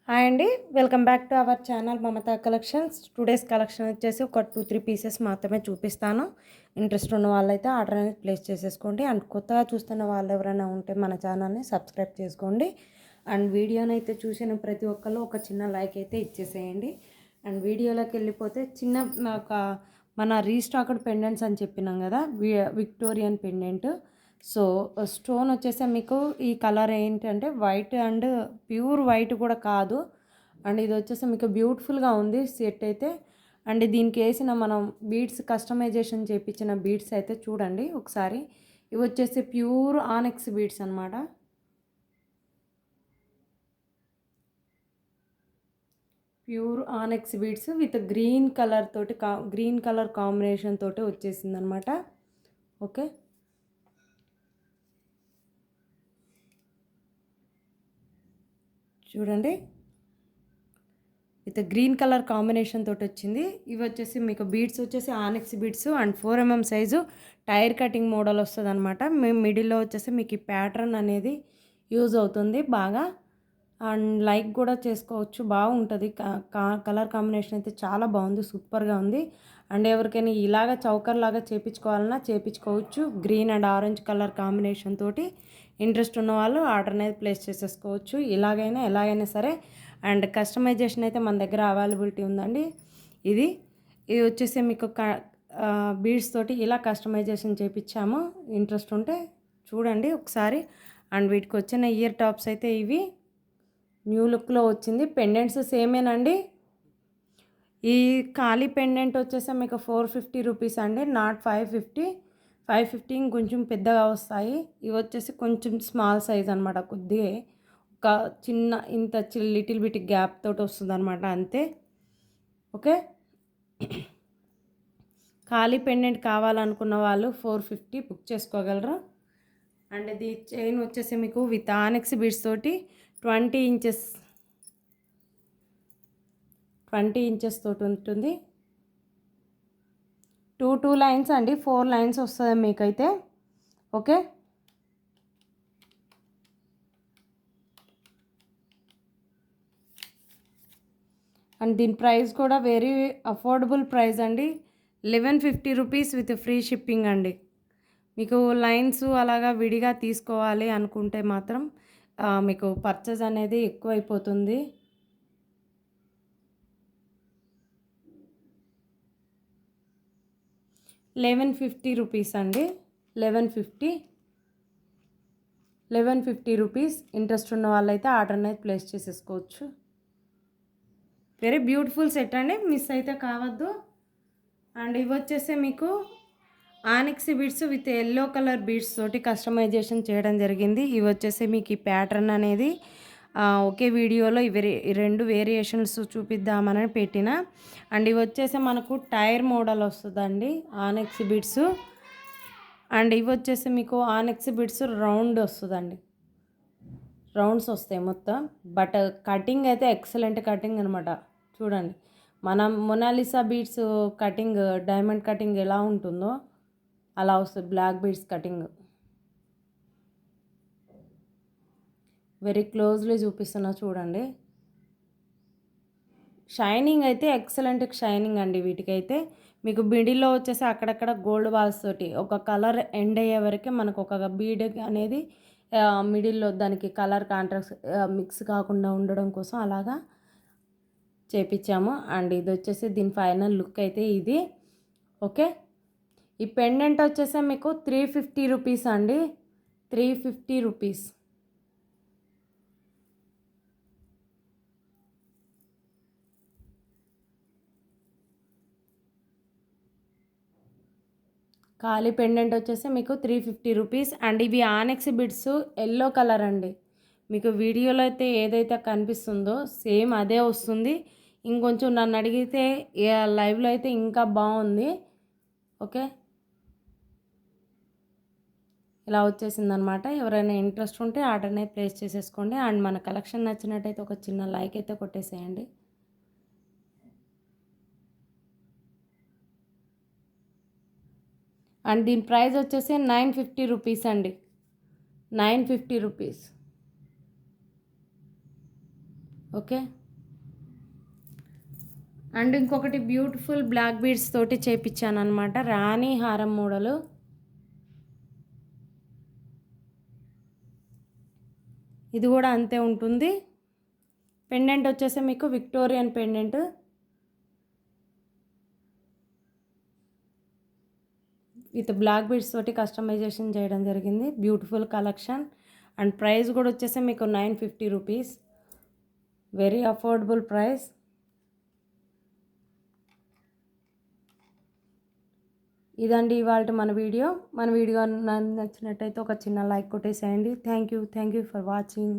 Hi అండి. Welcome back to our channel Mamata collections. Today's collection వచ్చేసి ఒక 2-3 పీసెస్ మాత్రమే చూపిస్తాను. ఇంట్రెస్ట్ ఉన్న వాళ్ళైతే ఆర్డర్ అనేది ప్లేస్ చేసేసుకోండి. అండ్ కొత్తగా చూస్తున్న వాళ్ళు ఎవరైనా ఉంటే మన ఛానల్ని సబ్స్క్రైబ్ చేసుకోండి. అండ్ వీడియోని అయితే చూసిన ప్రతి ఒక్కరు ఒక చిన్న లైక్ అయితే ఇచ్చేసేయండి. అండ్ వీడియోలోకి వెళ్ళిపోతే ఒక మన రీస్టాక్డ్ పెండెంట్స్ అని చెప్పినాం కదా, విక్టోరియన్ పెండెంట్. సో స్టోన్ వచ్చేసి మీకు ఈ కలర్ ఏంటంటే వైట్ అండ్ ప్యూర్ వైట్ కూడా కాదు. అండ్ ఇది వచ్చేసి మీకు బ్యూటిఫుల్గా ఉంది సెట్ అయితే. అండ్ దీనికి వేసిన మనం బీడ్స్ కస్టమైజేషన్ చేయించిన బీడ్స్ అయితే చూడండి ఒకసారి. ఇవి వచ్చేసి ప్యూర్ ఆనెక్స్ బీడ్స్ అనమాట. Pure ఆనెక్స్ beads with green colour తోటి గ్రీన్ కలర్ కాంబినేషన్ తోటి వచ్చేసింది అనమాట. ఓకే, చూడండి విత్ గ్రీన్ కలర్ కాంబినేషన్ తోటి వచ్చింది. ఇవి వచ్చేసి మీకు బీడ్స్ వచ్చేసి onyx beads and 4mm size tyre cutting model వస్తుంది అనమాట. మేము మిడిల్లో వచ్చేసి మీకు ఈ ప్యాటర్న్ అనేది యూజ్ అవుతుంది బాగా. అండ్ లైక్ కూడా చేసుకోవచ్చు, బాగుంటుంది. కలర్ కాంబినేషన్ అయితే చాలా బాగుంది, సూపర్గా ఉంది. అండ్ ఎవరికైనా ఇలాగ చౌకర్ లాగా చేయించుకోవాలన్నా చేయించుకోవచ్చు. Green and orange colour combination తోటి ఇంట్రెస్ట్ ఉన్న వాళ్ళు ఆర్డర్ అనేది ప్లేస్ చేసేసుకోవచ్చు. ఇలాగైనా ఎలాగైనా సరే. అండ్ కస్టమైజేషన్ అయితే మన దగ్గర అవైలబిలిటీ ఉందండి. ఇది వచ్చేసి మీకు బీడ్స్ తోటి ఇలా కస్టమైజేషన్ చేయించాము. ఇంట్రెస్ట్ ఉంటే చూడండి ఒకసారి. అండ్ వీటికి వచ్చిన ఇయర్ టాప్స్ అయితే ఇవి న్యూ లుక్లో వచ్చింది. పెండెంట్స్ సేమేనండి. ఈ ఖాళీ పెండెంట్ వచ్చేసి మీకు 450 రూపీస్ అండి, నాట్ 550. 550 కొంచెం పెద్దగా వస్తాయి. ఇవి వచ్చేసి కొంచెం స్మాల్ సైజ్ అనమాట. కొద్దిగా ఒక చిన్న ఇంత లిటిల్ బిట్ గ్యాప్ తోటి వస్తుంది అనమాట, అంతే. ఓకే, ఖాళీ పెండెంట్ కావాలనుకున్న వాళ్ళు 450 బుక్ చేసుకోగలరు. అండ్ ఇది చైన్ వచ్చేసి మీకు విత్ ఆనెక్స్ బీడ్స్ తోటి 20 ఇంచెస్ తోటి ఉంటుంది. 2 లైన్స్ అండి, 4 లైన్స్ వస్తుంది మీకైతే. ఓకే, అండ్ దీని ప్రైస్ కూడా వెరీ అఫోర్డబుల్ ప్రైస్ అండి. 1150 రూపీస్ విత్ ఫ్రీ షిప్పింగ్ అండి. మీకు లైన్స్ అలాగా విడిగా తీసుకోవాలి అనుకుంటే మాత్రం మీకు పర్చేజ్ అనేది ఎక్కువైపోతుంది. 1150 రూపీస్ అండి. 1150 రూపీస్. ఇంట్రెస్ట్ ఉన్న వాళ్ళైతే ఆర్డర్ అనేది ప్లేస్ చేసేసుకోవచ్చు. వెరీ బ్యూటిఫుల్ సెట్ అండి, మిస్ అయితే కావద్దు. అండ్ ఇవి వచ్చేసి మీకు onyx beads with yellow colour beads తోటి కస్టమైజేషన్ చేయడం జరిగింది. ఇవి వచ్చేసి మీకు ఈ ప్యాటర్న్ అనేది ఒకే వీడియోలో ఇవి 2 వేరియేషన్స్ చూపిద్దామని పెట్టిన. అండ్ ఇవి వచ్చేసి మనకు టైర్ మోడల్ వస్తుందండి ఆనిక్స్ బీడ్స్. అండ్ ఇవి వచ్చేసి మీకు ఆనిక్స్ బీడ్స్ రౌండ్ వస్తుందండి, రౌండ్స్ వస్తాయి మొత్తం. బట్ కటింగ్ అయితే ఎక్సలెంట్ కటింగ్ అనమాట. చూడండి, మనం Mona Lisa beads cutting, diamond cutting ఎలా ఉంటుందో అలా వస్తుంది black beads cutting. Very closely చూపిస్తున్నా చూడండి. షైనింగ్ అయితే ఎక్సలెంట్ షైనింగ్ అండి. వీటికైతే మీకు మిడిల్లో వచ్చేసి అక్కడక్కడ గోల్డ్ బాల్స్ తోటి ఒక కలర్ ఎండ్ అయ్యే వరకే మనకు ఒక బీడ్ అనేది మిడిల్లో దానికి కలర్ కాంట్రాక్ట్స్ మిక్స్ కాకుండా ఉండడం కోసం అలాగా చేపించాము. అండ్ ఇది వచ్చేసి దీని ఫైనల్ లుక్ అయితే ఇది. ఓకే, ఈ పెండెంట్ వచ్చేసి మీకు 350 రూపీస్ అండి. 350 రూపీస్. ఖాళీ పెండెంట్ వచ్చేసి మీకు 350 రూపీస్. అండ్ ఇవి ఆనెక్స్ బిడ్స్ ఎల్లో కలర్ అండి. మీకు వీడియోలో అయితే ఏదైతే కనిపిస్తుందో సేమ్ అదే వస్తుంది. ఇంకొంచెం నన్ను అడిగితే లైవ్లో అయితే ఇంకా బాగుంది. ఓకే, ఇలా వచ్చేసింది అనమాట. ఎవరైనా ఇంట్రెస్ట్ ఉంటే ఆర్డర్ అనేది ప్లేస్ చేసేసుకోండి. అండ్ మన కలెక్షన్ నచ్చినట్టయితే ఒక చిన్న లైక్ అయితే కొట్టేసేయండి. అండ్ దీని ప్రైస్ వచ్చేసి 950 రూపీస్ అండి. 950 రూపీస్. ఓకే. అండ్ ఇంకొకటి బ్యూటిఫుల్ బ్లాక్ బీడ్స్ తోటి చేపించాను అనమాట, రాణి హారం మోడలు. ఇది కూడా అంతే ఉంటుంది. పెండెంట్ వచ్చేసి మీకు Victorian pendant. With black beads తోటి కస్టమైజేషన్ చేయడం జరిగింది. Beautiful collection. అండ్ ప్రైస్ కూడా వచ్చేసి మీకు 950 రూపీస్, వెరీ అఫోర్డబుల్ ప్రైస్. ఇదండి ఇవాళ మన వీడియో నచ్చినట్టయితే ఒక చిన్న లైక్ కొట్టేసేయండి. Thank you for watching.